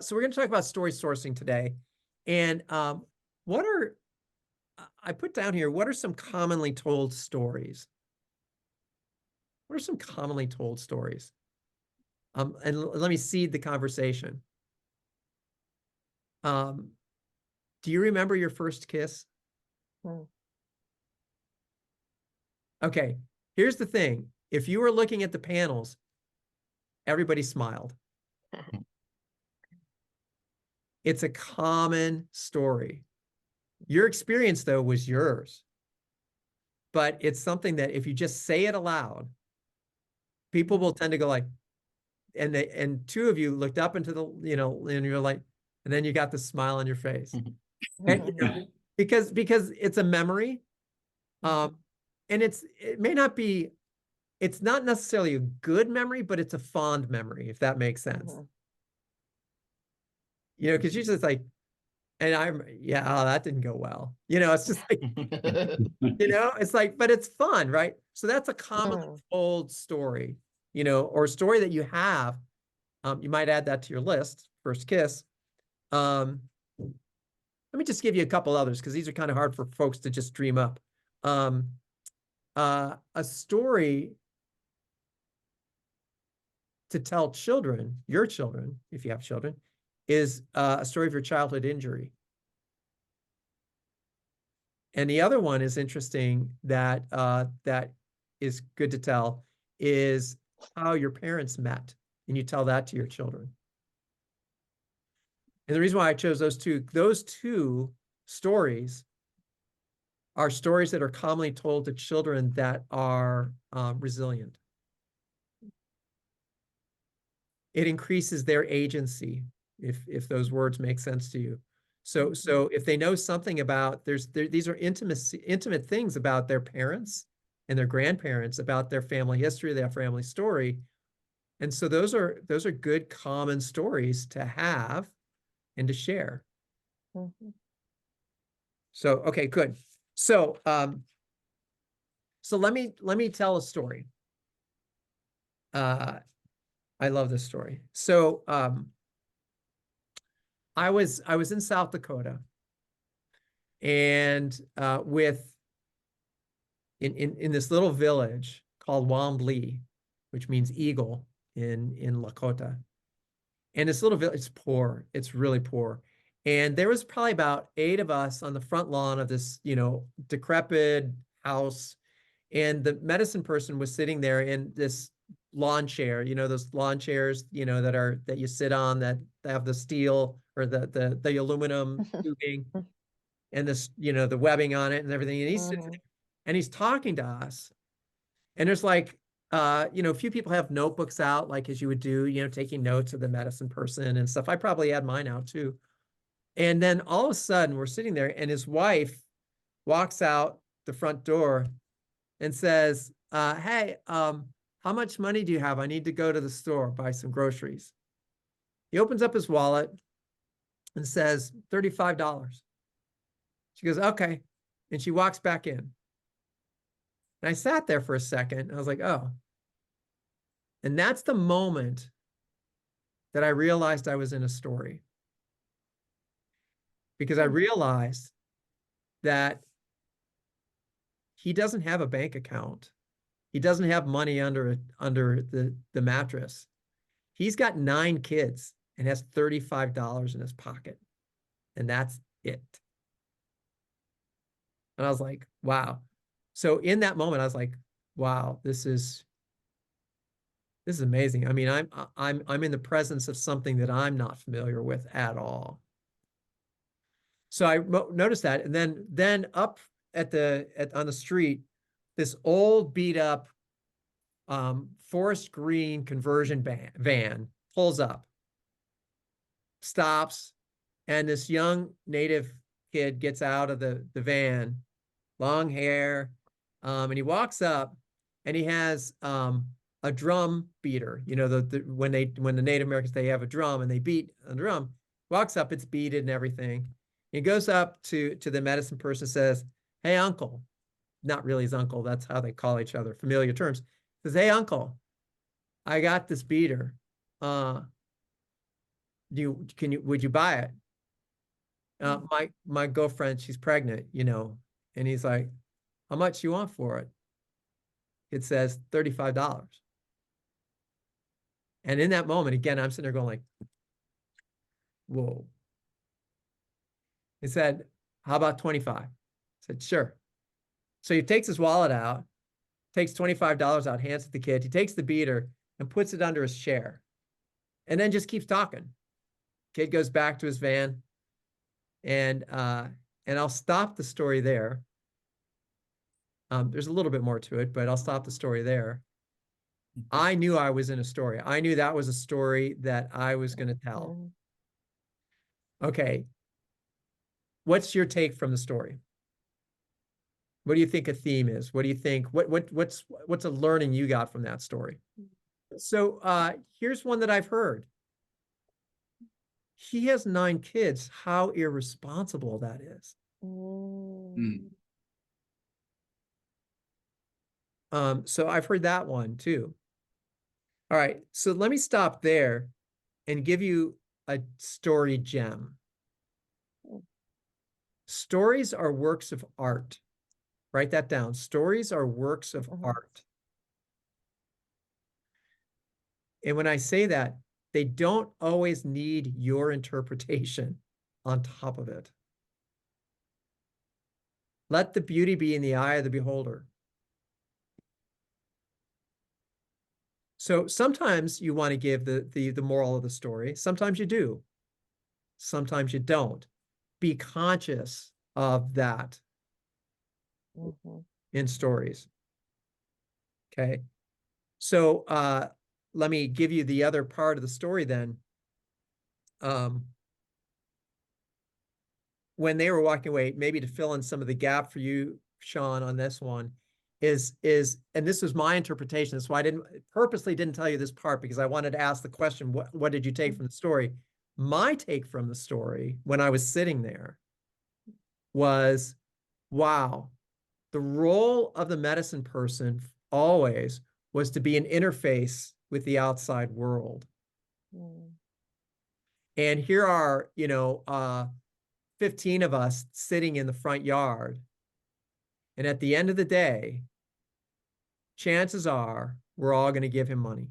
So we're going to talk about story sourcing today. And what are, I put down here, what are some commonly told stories? What are some commonly told stories? And let me seed the conversation. Do you remember your first kiss? Okay, here's the thing. If you were looking at the panels, everybody smiled. It's a common story. Your experience, though, was yours. But it's something that if you just say it aloud, people will tend to go like, and two of you looked up into the, and you're like, and then you got the smile on your face. And, because it's a memory. And it may not be, it's not necessarily a good memory, but it's a fond memory, if that makes sense. Because usually it's like, and oh, that didn't go well. It's just like, it's like, but it's fun, right? So that's a commonly told story, or a story that you have. You might add that to your list, first kiss. Let me just give you a couple others because these are kind of hard for folks to just dream up. A story to tell children, your children, if you have children, is a story of your childhood injury. And the other one is interesting that that is good to tell is how your parents met, and you tell that to your children. And the reason why I chose those two stories are stories that are commonly told to children that are resilient. It increases their agency, if those words make sense to you. So if they know something about, these are intimate things about their parents and their grandparents, about their family history, their family story. And so those are good common stories to have and to share. So, okay, good. So let me tell a story. I love this story. So I was in South Dakota, and in this little village called Wamblee, which means eagle in Lakota. And this little village, it's poor. It's really poor. And there was probably about 8 of us on the front lawn of this, decrepit house. And the medicine person was sitting there in this lawn chair, those lawn chairs, that you sit on, that have the steel or the aluminum tubing and this, the webbing on it and everything. And he's sitting there and he's talking to us. And there's like, a few people have notebooks out, like as you would do, taking notes of the medicine person and stuff. I probably had mine out too. And then all of a sudden we're sitting there and his wife walks out the front door and says, hey, how much money do you have? I need to go to the store, buy some groceries. He opens up his wallet and says, $35. She goes, okay. And she walks back in. And I sat there for a second. I was like, oh. And that's the moment that I realized I was in a story. Because I realized that he doesn't have a bank account. He doesn't have money under the mattress. He's got 9 kids and has $35 in his pocket. And that's it. And I was like, wow. So in that moment, I was like, wow, this is amazing. I mean, I'm in the presence of something that I'm not familiar with at all. So I noticed that, and then up on the street, this old beat up forest green conversion van pulls up, stops, and this young native kid gets out of the van, long hair, and he walks up, and he has a drum beater. When the Native Americans, they have a drum and they beat a drum. Walks up, it's beaded and everything. He goes up to the medicine person, says, hey, uncle. Not really his uncle. That's how they call each other, familiar terms. Says, hey, uncle, I got this beater. would you buy it? My girlfriend, she's pregnant, and he's like, how much you want for it? It says $35. And in that moment, again, I'm sitting there going like, whoa. He said, how about 25? I said, sure. So he takes his wallet out, takes $25 out, hands it to the kid. He takes the beater and puts it under his chair, and then just keeps talking. Kid goes back to his van, and I'll stop the story there. There's a little bit more to it, but I'll stop the story there. I knew I was in a story. I knew that was a story that I was going to tell. Okay. What's your take from the story? What do you think a theme is? What do you think? What's a learning you got from that story? So here's one that I've heard. He has 9 kids. How irresponsible that is. So I've heard that one too. All right, so let me stop there and give you a story gem. Stories are works of art. Write that down. Stories are works of art. And when I say that, they don't always need your interpretation on top of it. Let the beauty be in the eye of the beholder. So sometimes you want to give the moral of the story. Sometimes you do. Sometimes you don't. Be conscious of that in stories. Okay. So let me give you the other part of the story then. When they were walking away, maybe to fill in some of the gap for you, Sean, on this one, is and this was my interpretation. That's why I purposely didn't tell you this part, because I wanted to ask the question, what did you take from the story? My take from the story when I was sitting there was, wow, the role of the medicine person always was to be an interface with the outside world. And here are, 15 of us sitting in the front yard. And at the end of the day, chances are we're all going to give him money.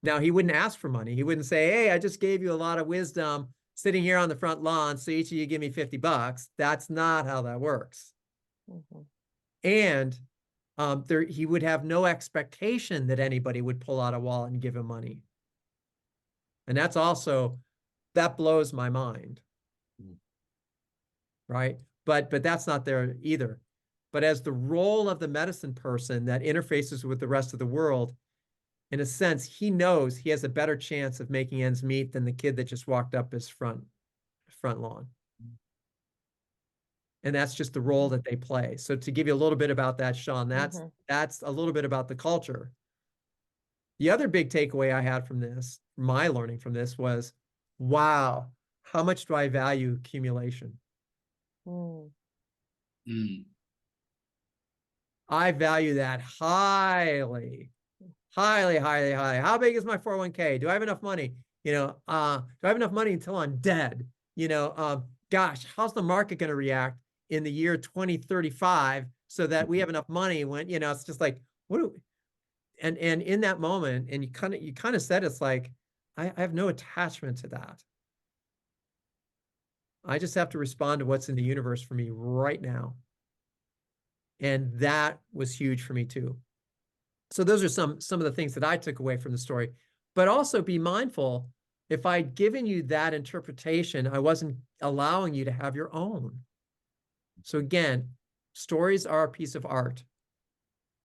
Now, he wouldn't ask for money. He wouldn't say, hey, I just gave you a lot of wisdom sitting here on the front lawn, so each of you give me $50. That's not how that works. And he would have no expectation that anybody would pull out a wallet and give him money. And that blows my mind. Right? But that's not there either. But as the role of the medicine person that interfaces with the rest of the world, in a sense, he knows he has a better chance of making ends meet than the kid that just walked up his front lawn. And that's just the role that they play. So to give you a little bit about that, Sean, that's a little bit about the culture. The other big takeaway I had from this, my learning from this, was, wow, how much do I value accumulation? I value that highly, highly, highly, highly. How big is my 401k? Do I have enough money? Do I have enough money until I'm dead? Gosh, how's the market going to react in the year 2035 so that we have enough money when, it's just like, and in that moment, and you kind of said, it's like, I have no attachment to that. I just have to respond to what's in the universe for me right now. And that was huge for me too. So those are some of the things that I took away from the story. But also be mindful, if I'd given you that interpretation, I wasn't allowing you to have your own. So again, stories are a piece of art.